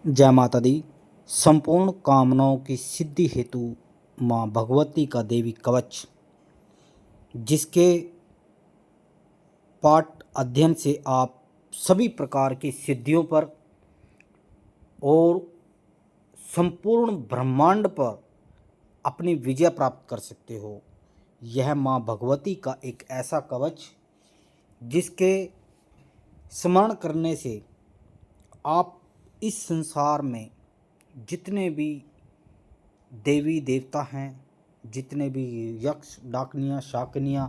जय माता दी। संपूर्ण कामनाओं की सिद्धि हेतु माँ भगवती का देवी कवच, जिसके पाठ अध्ययन से आप सभी प्रकार की सिद्धियों पर और संपूर्ण ब्रह्मांड पर अपनी विजय प्राप्त कर सकते हो। यह माँ भगवती का एक ऐसा कवच जिसके स्मरण करने से आप इस संसार में जितने भी देवी देवता हैं, जितने भी यक्ष डाकनियाँ शाकनियाँ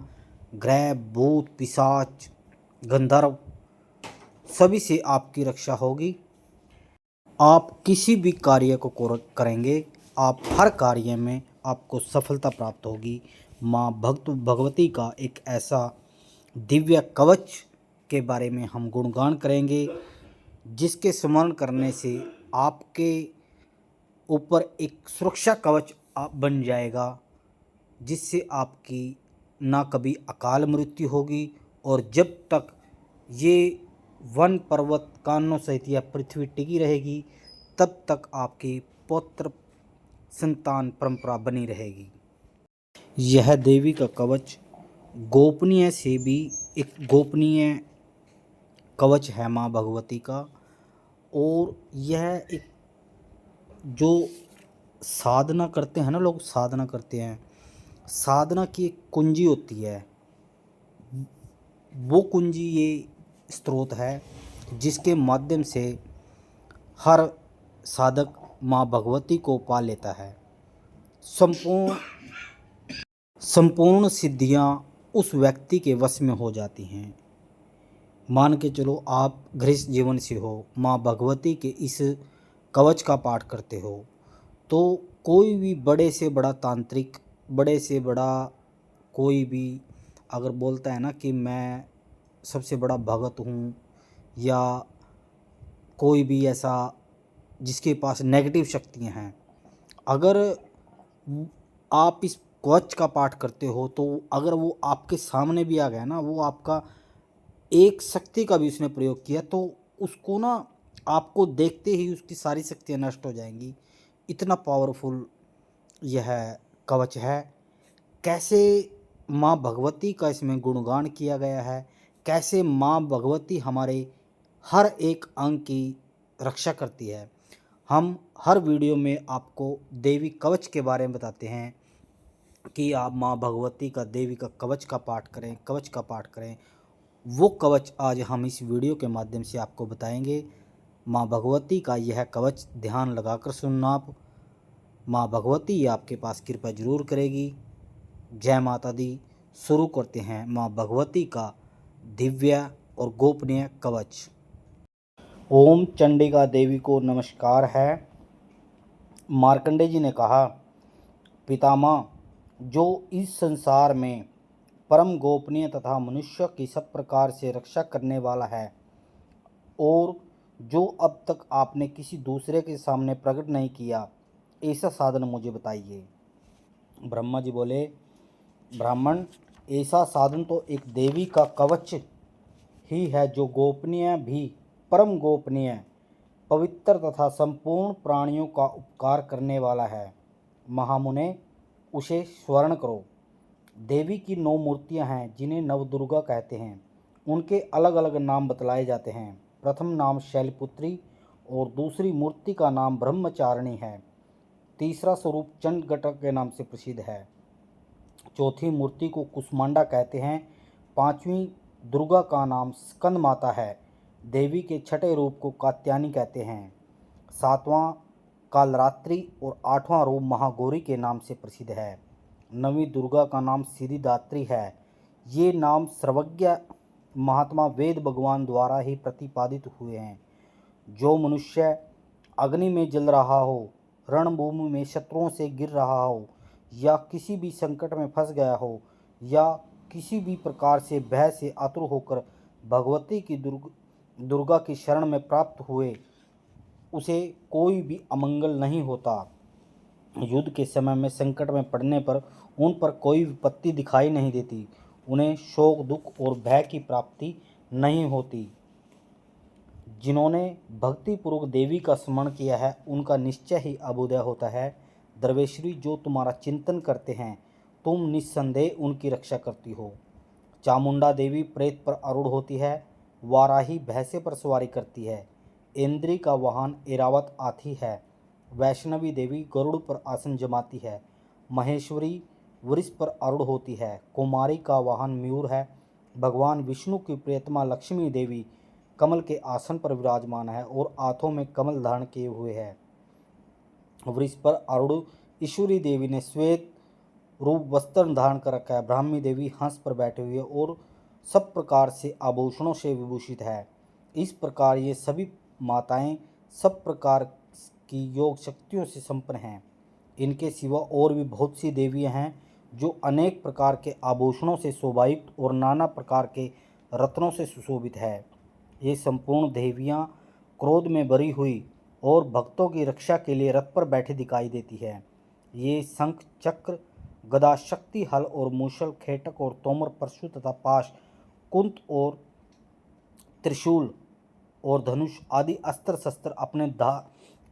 ग्रह भूत पिशाच गंधर्व, सभी से आपकी रक्षा होगी। आप किसी भी कार्य को करेंगे, आप हर कार्य में आपको सफलता प्राप्त होगी। माँ भगवती का एक ऐसा दिव्य कवच के बारे में हम गुणगान करेंगे, जिसके स्मरण करने से आपके ऊपर एक सुरक्षा कवच बन जाएगा, जिससे आपकी ना कभी अकाल मृत्यु होगी और जब तक ये वन पर्वत कानों सहित यह पृथ्वी टिकी रहेगी तब तक आपकी पौत्र संतान परंपरा बनी रहेगी। यह देवी का कवच गोपनीय से भी एक गोपनीय कवच है माँ भगवती का। और यह एक जो साधना करते हैं ना, लोग साधना करते हैं, साधना की एक कुंजी होती है, वो कुंजी ये स्रोत है जिसके माध्यम से हर साधक माँ भगवती को पा लेता है। संपूर्ण सिद्धियाँ उस व्यक्ति के वश में हो जाती हैं। मान के चलो आप गृहस्थ जीवन से हो, माँ भगवती के इस कवच का पाठ करते हो, तो कोई भी बड़े से बड़ा तांत्रिक, बड़े से बड़ा कोई भी अगर बोलता है ना कि मैं सबसे बड़ा भगत हूँ, या कोई भी ऐसा जिसके पास नेगेटिव शक्तियाँ हैं, अगर आप इस कवच का पाठ करते हो तो अगर वो आपके सामने भी आ गया ना, वो आपका एक शक्ति का भी उसने प्रयोग किया तो उसको ना आपको देखते ही उसकी सारी शक्तियाँ नष्ट हो जाएंगी। इतना पावरफुल यह कवच है। कैसे माँ भगवती का इसमें गुणगान किया गया है, कैसे माँ भगवती हमारे हर एक अंग की रक्षा करती है। हम हर वीडियो में आपको देवी कवच के बारे में बताते हैं कि आप माँ भगवती का देवी का कवच का पाठ करें, कवच का पाठ करें। वो कवच आज हम इस वीडियो के माध्यम से आपको बताएंगे। माँ भगवती का यह कवच ध्यान लगाकर सुनना आप, माँ भगवती आपके पास कृपा जरूर करेगी। जय माता दी। शुरू करते हैं माँ भगवती का दिव्य और गोपनीय कवच। ओम चंडिका देवी को नमस्कार है। मार्कंडेय जी ने कहा, पितामह, जो इस संसार में परम गोपनीय तथा मनुष्य की सब प्रकार से रक्षा करने वाला है और जो अब तक आपने किसी दूसरे के सामने प्रकट नहीं किया, ऐसा साधन मुझे बताइए। ब्रह्मा जी बोले, ब्राह्मण, ऐसा साधन तो एक देवी का कवच ही है जो गोपनीय भी परम गोपनीय पवित्र तथा संपूर्ण प्राणियों का उपकार करने वाला है। महामुने, उसे स्वर्ण करो। देवी की 9 मूर्तियां हैं जिन्हें नवदुर्गा कहते हैं। उनके अलग अलग नाम बतलाए जाते हैं। प्रथम नाम शैलपुत्री और दूसरी मूर्ति का नाम ब्रह्मचारिणी है। तीसरा स्वरूप चंडघटा के नाम से प्रसिद्ध है। चौथी मूर्ति को कुष्मांडा कहते हैं। पांचवी दुर्गा का नाम स्कंद माता है। देवी के छठे रूप को कात्यायनी कहते हैं। सातवां कालरात्रि और आठवां रूप महागौरी के नाम से प्रसिद्ध है। नवीं दुर्गा का नाम सिद्धिदात्री है। ये नाम सर्वज्ञ महात्मा वेद भगवान द्वारा ही प्रतिपादित हुए हैं। जो मनुष्य अग्नि में जल रहा हो, रणभूमि में शत्रुओं से गिर रहा हो, या किसी भी संकट में फंस गया हो, या किसी भी प्रकार से भय से आतुर होकर भगवती की दुर्गा की शरण में प्राप्त हुए, उसे कोई भी अमंगल नहीं होता। युद्ध के समय में संकट में पड़ने पर उन पर कोई विपत्ति दिखाई नहीं देती। उन्हें शोक दुख और भय की प्राप्ति नहीं होती। जिन्होंने भक्तिपूर्वक देवी का स्मरण किया है उनका निश्चय ही अभ्युदय होता है। द्रवेश्वरी, जो तुम्हारा चिंतन करते हैं तुम निस्संदेह उनकी रक्षा करती हो। चामुंडा देवी प्रेत पर आरूढ़ होती है, वाराही भैंसे पर सवारी करती है, इंद्री का वाहन ऐरावत हाथी है, वैष्णवी देवी गरुड़ पर आसन जमाती है, महेश्वरी वृष पर आरूढ़ होती है, कुमारी का वाहन मयूर है, भगवान विष्णु की प्रियतमा लक्ष्मी देवी कमल के आसन पर विराजमान है और हाथों में कमल धारण किए हुए है। वृष पर आरूढ़ ईश्वरी देवी ने श्वेत रूप वस्त्र धारण कर रखा है। ब्राह्मी देवी हंस पर बैठे हुए और सब प्रकार से आभूषणों से विभूषित है। इस प्रकार ये सभी माताएं सब प्रकार की योग शक्तियों से संपन्न हैं। इनके सिवा और भी बहुत सी देवियां हैं जो अनेक प्रकार के आभूषणों से शोभायुक्त और नाना प्रकार के रत्नों से सुशोभित है। ये संपूर्ण देवियां क्रोध में भरी हुई और भक्तों की रक्षा के लिए रथ पर बैठे दिखाई देती है। ये शंख, चक्र, गदा, शक्ति, हल और मूसल, खेटक और तोमर, परशु तथा पाश, कुंत और त्रिशूल और धनुष आदि अस्त्र शस्त्र अपने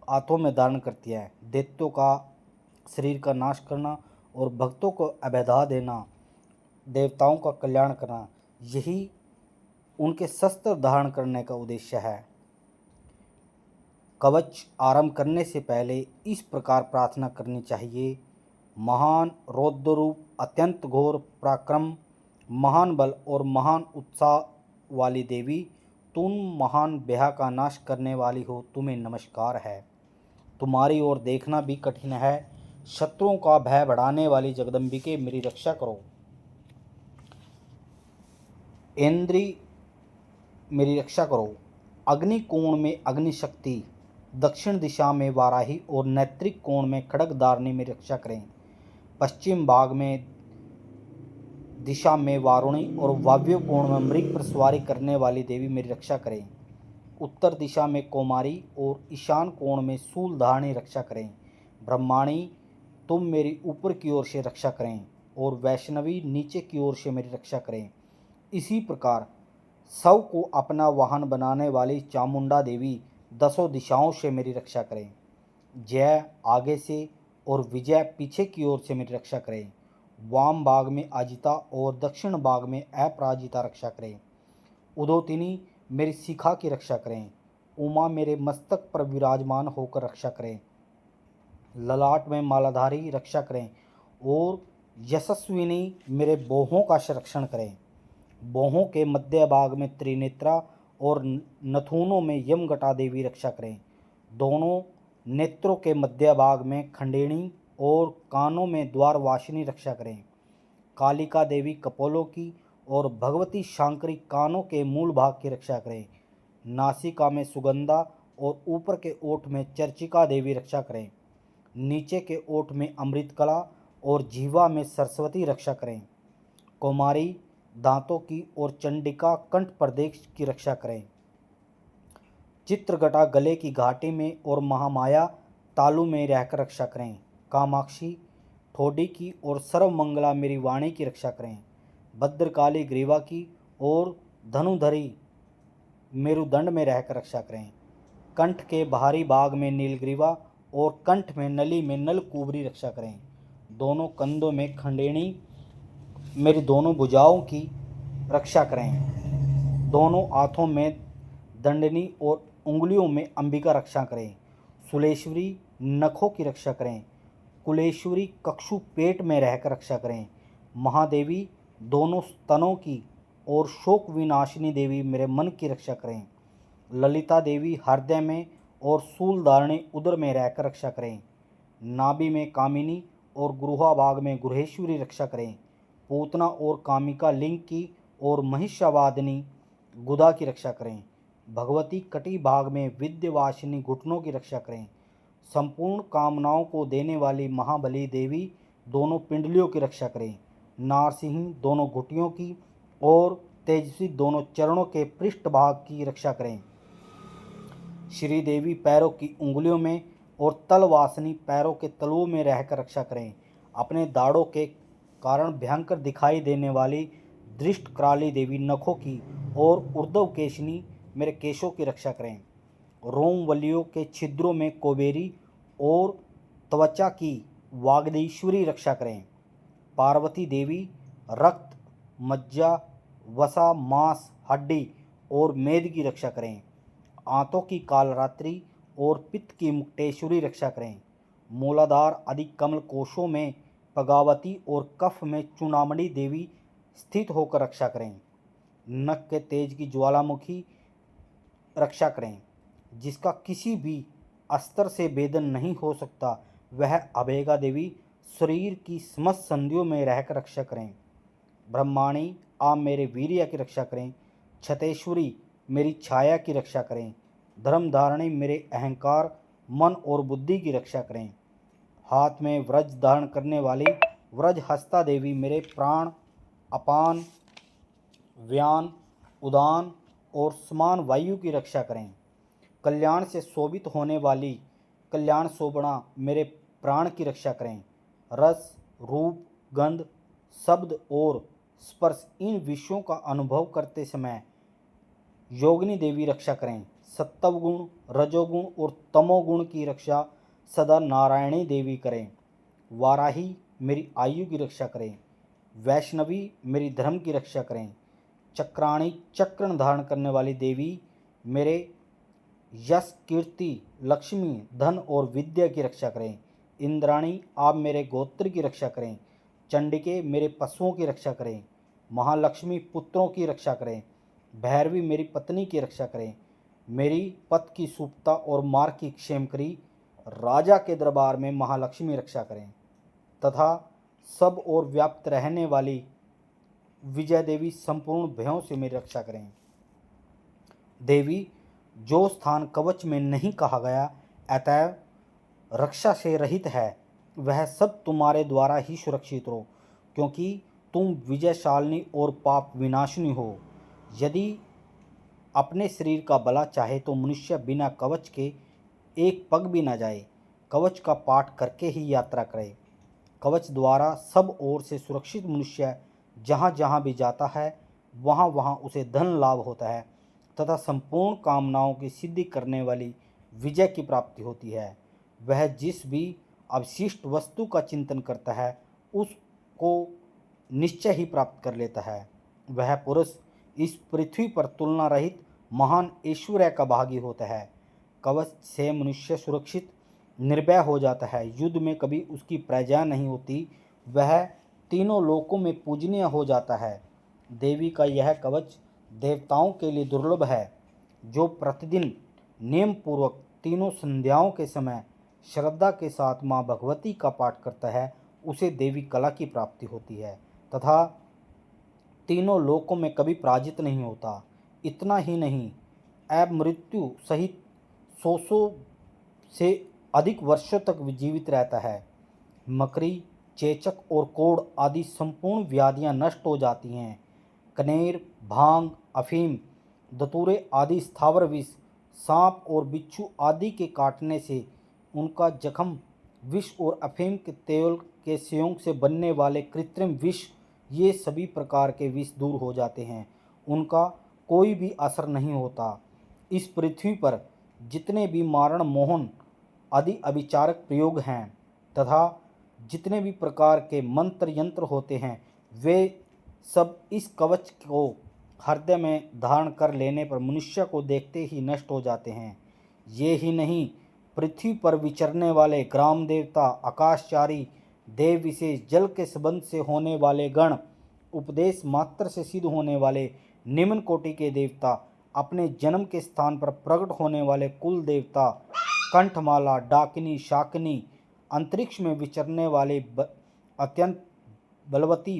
हाथों में धारण करती है। दैत्यों का शरीर का नाश करना और भक्तों को अभयदा देना, देवताओं का कल्याण करना, यही उनके शस्त्र धारण करने का उद्देश्य है। कवच आरंभ करने से पहले इस प्रकार प्रार्थना करनी चाहिए। महान रौद्र रूप, अत्यंत घोर पराक्रम, महान बल और महान उत्साह वाली देवी, तुम महान ब्याह का नाश करने वाली हो, तुम्हें नमस्कार है। तुम्हारी ओर देखना भी कठिन है। शत्रुओं का भय बढ़ाने वाली जगदम्बिके, मेरी रक्षा करो। इंद्री, मेरी रक्षा करो। अग्नि कोण में अग्नि शक्ति, दक्षिण दिशा में वाराही और नैत्रिक कोण में खड्गधारिणी मेरी रक्षा करें। पश्चिम भाग में दिशा में वारुणी और वायव्य कोण में मृग पर सवारी करने वाली देवी मेरी रक्षा करें। उत्तर दिशा में कौमारी और ईशान कोण में शूलधारिणी रक्षा करें। ब्रह्माणी, तुम मेरी ऊपर की ओर से रक्षा करें और वैष्णवी नीचे की ओर से मेरी रक्षा करें। इसी प्रकार शव को अपना वाहन बनाने वाली चामुंडा देवी दसों दिशाओं से मेरी रक्षा करें। जय आगे से और विजय पीछे की ओर से मेरी रक्षा करें। वाम भाग में अजिता और दक्षिण भाग में अपराजिता रक्षा करें। उदोतिनी, मेरी शिखा की रक्षा करें। उमा, मेरे मस्तक पर विराजमान होकर रक्षा करें। ललाट में मालाधारी रक्षा करें और यशस्विनी, मेरे बोहों का संरक्षण करें। बोहों के मध्य भाग में त्रिनेत्रा और नथुनों में यमगटा देवी रक्षा करें। दोनों नेत्रों के मध्य भाग में खंडेणी और कानों में द्वारवासिनी रक्षा करें। कालिका देवी कपोलों की और भगवती शांकरी कानों के मूल भाग की रक्षा करें। नासिका में सुगंधा और ऊपर के ओठ में चर्चिका देवी रक्षा करें। नीचे के ओठ में अमृतकला और जीवा में सरस्वती रक्षा करें। कौमारी दांतों की और चंडिका कंठ प्रदेश की रक्षा करें। चित्रगटा गले की घाटी में और महामाया तालु में रहकर रक्षा करें। कामाक्षी ठोडी की और सर्वमंगला मेरी वाणी की रक्षा करें। भद्रकाली ग्रीवा की और धनुधरी मेरुदंड में रहकर रक्षा करें। कंठ के बाहरी भाग में नीलग्रीवा और कंठ में नली में नलकूबरी रक्षा करें। दोनों कंधों में खंडेणी मेरी दोनों भुजाओं की रक्षा करें। दोनों हाथों में दंडनी और उंगलियों में अंबिका रक्षा करें। सुलेश्वरी नखों की रक्षा करें। कुलेश्वरी कक्षु पेट में रहकर रक्षा करें। महादेवी दोनों स्तनों की और शोक विनाशिनी देवी मेरे मन की रक्षा करें। ललिता देवी हृदय में और शूलधारिणी उदर में रहकर रक्षा करें। नाभि में कामिनी और गुरुहा भाग में गुरहेश्वरी रक्षा करें। पूतना और कामिका लिंग की और महिषावादिनी गुदा की रक्षा करें। भगवती कटी भाग में विद्यवासिनी घुटनों की रक्षा करें। संपूर्ण कामनाओं को देने वाली महाबली देवी दोनों पिंडलियों की रक्षा करें। नारसिंह दोनों घुटियों की और तेजस्वी दोनों चरणों के पृष्ठ भाग की रक्षा करें। श्री देवी पैरों की उंगलियों में और तलवासिनी पैरों के तलुओं में रहकर रक्षा करें। अपने दाढ़ों के कारण भयंकर दिखाई देने वाली दृष्ट कराली देवी नखों की और ऊर्ध्व केशनी मेरे केशों की रक्षा करें। रोम वलियों के छिद्रों में कोबेरी और त्वचा की वागदीश्वरी रक्षा करें। पार्वती देवी रक्त, मज्जा, वसा, मांस, हड्डी और मेद की रक्षा करें। आंतों की कालरात्रि और पित्त की मुक्तेश्वरी रक्षा करें। मूलाधार आदि कमल कोशों में पगावती और कफ में चूड़ामणि देवी स्थित होकर रक्षा करें। नख के तेज की ज्वालामुखी रक्षा करें। जिसका किसी भी अस्त्र से भेदन नहीं हो सकता, वह अभेगा देवी शरीर की समस्त संधियों में रहकर रक्षा करें। ब्रह्माणी आप मेरे वीर्य की रक्षा करें। छतेश्वरी मेरी छाया की रक्षा करें। धर्मधारिणी मेरे अहंकार, मन और बुद्धि की रक्षा करें। हाथ में व्रज धारण करने वाली व्रज हस्ता देवी मेरे प्राण, अपान, व्यान, उदान और समान वायु की रक्षा करें। कल्याण से शोभित होने वाली कल्याण शोभना मेरे प्राण की रक्षा करें। रस, रूप, गंध, शब्द और स्पर्श इन विषयों का अनुभव करते समय योगिनी देवी रक्षा करें। सत्वगुण, रजोगुण और तमोगुण की रक्षा सदा नारायणी देवी करें। वाराही मेरी आयु की रक्षा करें। वैष्णवी मेरी धर्म की रक्षा करें। चक्राणी चक्र धारण करने वाली देवी मेरे यश, कीर्ति, लक्ष्मी, धन और विद्या की रक्षा करें। इंद्राणी आप मेरे गोत्र की रक्षा करें। चंडिके मेरे पशुओं की रक्षा करें। महालक्ष्मी पुत्रों की रक्षा करें। भैरवी मेरी पत्नी की रक्षा करें। मेरी पथ की सुप्ता और मार्ग की क्षेम करी। राजा के दरबार में महालक्ष्मी रक्षा करें तथा सब और व्याप्त रहने वाली विजय देवी संपूर्ण भयों से मेरी रक्षा करें। देवी जो स्थान कवच में नहीं कहा गया अतएव रक्षा से रहित है, वह सब तुम्हारे द्वारा ही सुरक्षित हो, क्योंकि तुम विजयशालिनी और पाप विनाशिनी हो। यदि अपने शरीर का भला चाहे तो मनुष्य बिना कवच के एक पग भी न जाए। कवच का पाठ करके ही यात्रा करे। कवच द्वारा सब ओर से सुरक्षित मनुष्य जहाँ जहाँ भी जाता है, वहाँ वहाँ उसे धन लाभ होता है तथा संपूर्ण कामनाओं की सिद्धि करने वाली विजय की प्राप्ति होती है। वह जिस भी अवशिष्ट वस्तु का चिंतन करता है, उसको निश्चय ही प्राप्त कर लेता है। वह पुरुष इस पृथ्वी पर तुलना रहित महान ऐश्वर्य का भागी होता है। कवच से मनुष्य सुरक्षित निर्भय हो जाता है। युद्ध में कभी उसकी प्रजा नहीं होती। वह तीनों लोकों में पूजनीय हो जाता है। देवी का यह कवच देवताओं के लिए दुर्लभ है। जो प्रतिदिन नियम पूर्वक तीनों संध्याओं के समय श्रद्धा के साथ माँ भगवती का पाठ करता है, उसे देवी कला की प्राप्ति होती है तथा तीनों लोकों में कभी पराजित नहीं होता। इतना ही नहीं, अब मृत्यु सहित 100 से अधिक वर्षों तक जीवित रहता है। मकरी, चेचक और कोढ़ आदि संपूर्ण व्याधियां नष्ट हो जाती हैं। कनेर, भांग, अफीम, दतूरे आदि स्थावर विष, सांप और बिच्छू आदि के काटने से उनका जख्म, विष और अफीम के तेल के संयोग से बनने वाले कृत्रिम विष, ये सभी प्रकार के विष दूर हो जाते हैं। उनका कोई भी असर नहीं होता। इस पृथ्वी पर जितने भी मारण, मोहन आदि अभिचारक प्रयोग हैं तथा जितने भी प्रकार के मंत्र यंत्र होते हैं, वे सब इस कवच को हृदय में धारण कर लेने पर मनुष्य को देखते ही नष्ट हो जाते हैं। ये ही नहीं, पृथ्वी पर विचरने वाले ग्राम देवता, आकाशचारी देव विशेष, जल के संबंध से होने वाले गण, उपदेश मात्र से सिद्ध होने वाले निम्न कोटि के देवता, अपने जन्म के स्थान पर प्रकट होने वाले कुल देवता, कंठमाला, डाकिनी, शाकिनी, अंतरिक्ष में विचरने वाले अत्यंत बलवती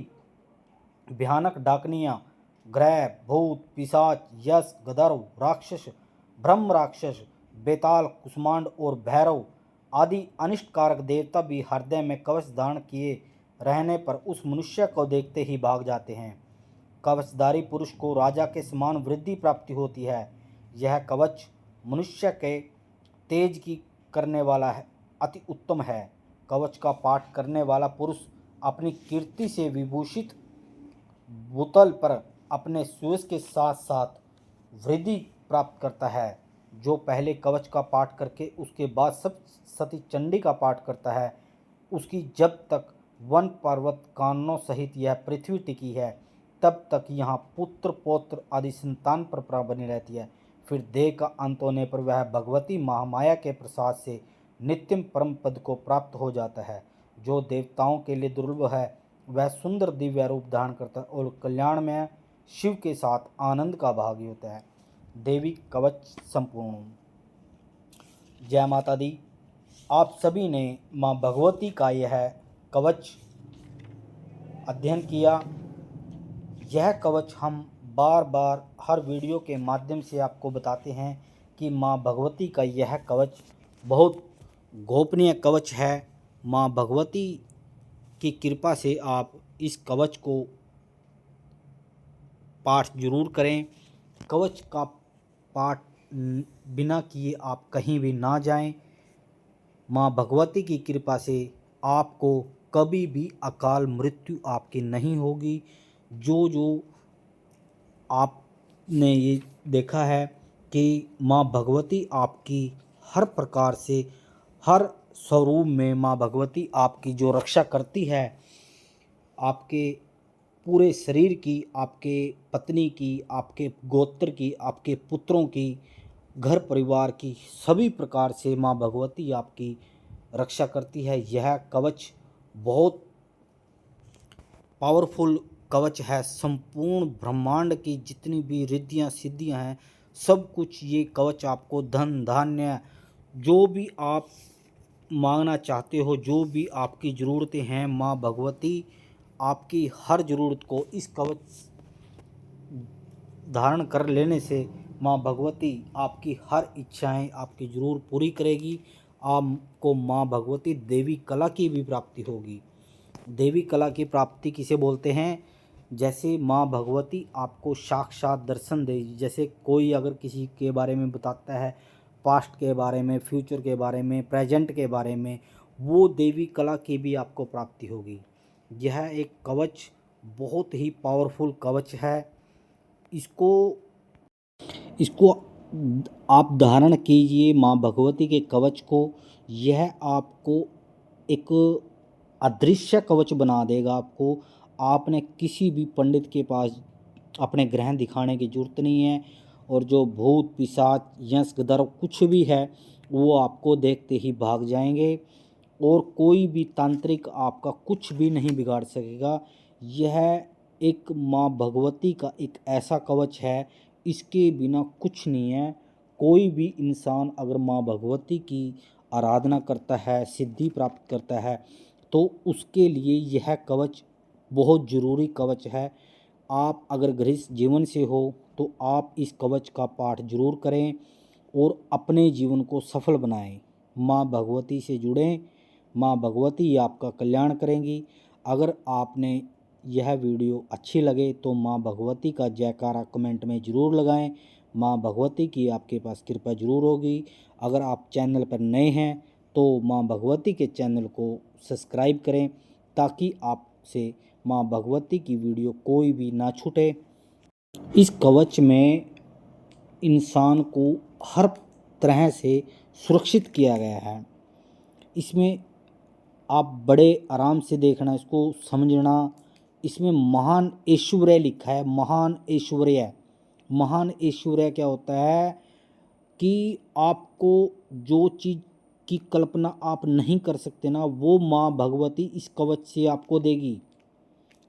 भयानक डाकनियाँ, ग्रह, भूत, पिशाच, यश, गंधर्व, राक्षस, ब्रह्म राक्षस, बेताल, कुष्मांड और भैरव आदि अनिष्टकारक देवता भी हृदय में कवच धारण किए रहने पर उस मनुष्य को देखते ही भाग जाते हैं। कवचधारी पुरुष को राजा के समान वृद्धि प्राप्ति होती है। यह कवच मनुष्य के तेज की करने वाला है, अति उत्तम है। कवच का पाठ करने वाला पुरुष अपनी कीर्ति से विभूषित भूतल पर अपने सुयश के साथ साथ वृद्धि प्राप्त करता है। जो पहले कवच का पाठ करके उसके बाद सब सती चंडी का पाठ करता है, उसकी जब तक वन पर्वत काननों सहित यह पृथ्वी टिकी है तब तक यहाँ पुत्र पौत्र आदि संतान परंपरा बनी रहती है। फिर देह का अंत होने पर वह भगवती महामाया के प्रसाद से नित्यम परम पद को प्राप्त हो जाता है। जो देवताओं के लिए दुर्लभ है वह सुंदर दिव्य रूप धारण करता है और कल्याण में शिव के साथ आनंद का भागी होता है। देवी कवच संपूर्ण। जय माता दी। आप सभी ने माँ भगवती का यह कवच अध्ययन किया। यह कवच हम बार बार हर वीडियो के माध्यम से आपको बताते हैं कि माँ भगवती का यह कवच बहुत गोपनीय कवच है। माँ भगवती की कृपा से आप इस कवच को पाठ जरूर करें। कवच का पाठ बिना किए आप कहीं भी ना जाएं। माँ भगवती की कृपा से आपको कभी भी अकाल मृत्यु आपकी नहीं होगी। जो आपने ये देखा है कि माँ भगवती आपकी हर प्रकार से, हर स्वरूप में माँ भगवती आपकी जो रक्षा करती है, आपके पूरे शरीर की, आपके पत्नी की, आपके गोत्र की, आपके पुत्रों की, घर परिवार की, सभी प्रकार से माँ भगवती आपकी रक्षा करती है। यह कवच बहुत पावरफुल कवच है। संपूर्ण ब्रह्मांड की जितनी भी रिद्धियाँ सिद्धियाँ हैं, सब कुछ ये कवच आपको धन धान्य जो भी आप मांगना चाहते हो, जो भी आपकी ज़रूरतें हैं, माँ भगवती आपकी हर ज़रूरत को इस कवच धारण कर लेने से माँ भगवती आपकी हर इच्छाएं आपकी ज़रूर पूरी करेगी। आपको माँ भगवती देवी कला की भी प्राप्ति होगी। देवी कला की प्राप्ति किसे बोलते हैं? जैसे माँ भगवती आपको साक्षात दर्शन देगी। जैसे कोई अगर किसी के बारे में बताता है, पास्ट के बारे में, फ्यूचर के बारे में, प्रेजेंट के बारे में, वो देवी कला की भी आपको प्राप्ति होगी। यह एक कवच बहुत ही पावरफुल कवच है। इसको आप धारण कीजिए माँ भगवती के कवच को। यह आपको एक अदृश्य कवच बना देगा। आपने किसी भी पंडित के पास अपने ग्रह दिखाने की जरूरत नहीं है। और जो भूत पिशाच यंस गदर कुछ भी है वो आपको देखते ही भाग जाएंगे और कोई भी तांत्रिक आपका कुछ भी नहीं बिगाड़ सकेगा। यह एक माँ भगवती का एक ऐसा कवच है, इसके बिना कुछ नहीं है। कोई भी इंसान अगर माँ भगवती की आराधना करता है, सिद्धि प्राप्त करता है, तो उसके लिए यह कवच बहुत ज़रूरी कवच है। आप अगर गृहस्थ जीवन से हो तो आप इस कवच का पाठ जरूर करें और अपने जीवन को सफल बनाएं। माँ भगवती से जुड़ें। माँ भगवती आपका कल्याण करेंगी। अगर आपने यह वीडियो अच्छी लगे तो माँ भगवती का जयकारा कमेंट में ज़रूर लगाएं। माँ भगवती की आपके पास कृपा जरूर होगी। अगर आप चैनल पर नए हैं तो माँ भगवती के चैनल को सब्सक्राइब करें ताकि आपसे माँ भगवती की वीडियो कोई भी ना छूटे। इस कवच में इंसान को हर तरह से सुरक्षित किया गया है। इसमें आप बड़े आराम से देखना, इसको समझना। इसमें महान ऐश्वर्य लिखा है। महान ऐश्वर्य, महान ऐश्वर्य क्या होता है कि आपको जो चीज़ की कल्पना आप नहीं कर सकते ना, वो माँ भगवती इस कवच से आपको देगी।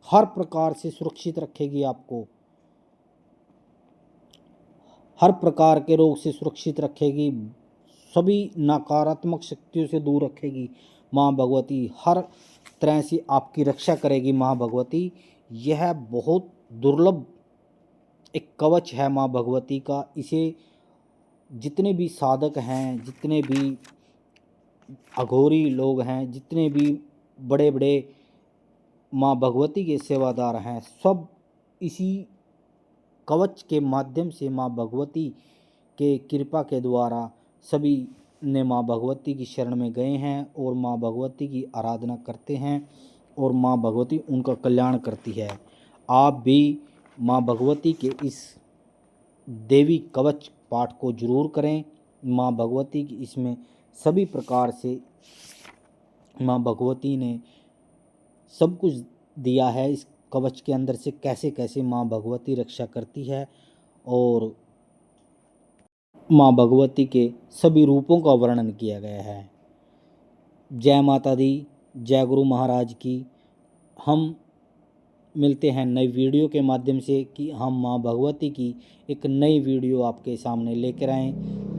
हर प्रकार से सुरक्षित रखेगी आपको, हर प्रकार के रोग से सुरक्षित रखेगी, सभी नकारात्मक शक्तियों से दूर रखेगी। माँ भगवती हर तरह से आपकी रक्षा करेगी। माँ भगवती यह बहुत दुर्लभ एक कवच है माँ भगवती का। इसे जितने भी साधक हैं, जितने भी अघोरी लोग हैं, जितने भी बड़े बड़े माँ भगवती के सेवादार हैं, सब इसी कवच के माध्यम से माँ भगवती के कृपा के द्वारा सभी ने माँ भगवती की शरण में गए हैं और माँ भगवती की आराधना करते हैं और माँ भगवती उनका कल्याण करती है। आप भी माँ भगवती के इस देवी कवच पाठ को जरूर करें। माँ भगवती की इसमें सभी प्रकार से माँ भगवती ने सब कुछ दिया है इस कवच के अंदर से, कैसे कैसे माँ भगवती रक्षा करती है, और माँ भगवती के सभी रूपों का वर्णन किया गया है। जय माता दी, जय गुरु महाराज की। हम मिलते हैं नई वीडियो के माध्यम से कि हम माँ भगवती की एक नई वीडियो आपके सामने लेकर आएँ।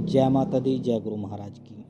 जय माता दी, जय गुरु महाराज की।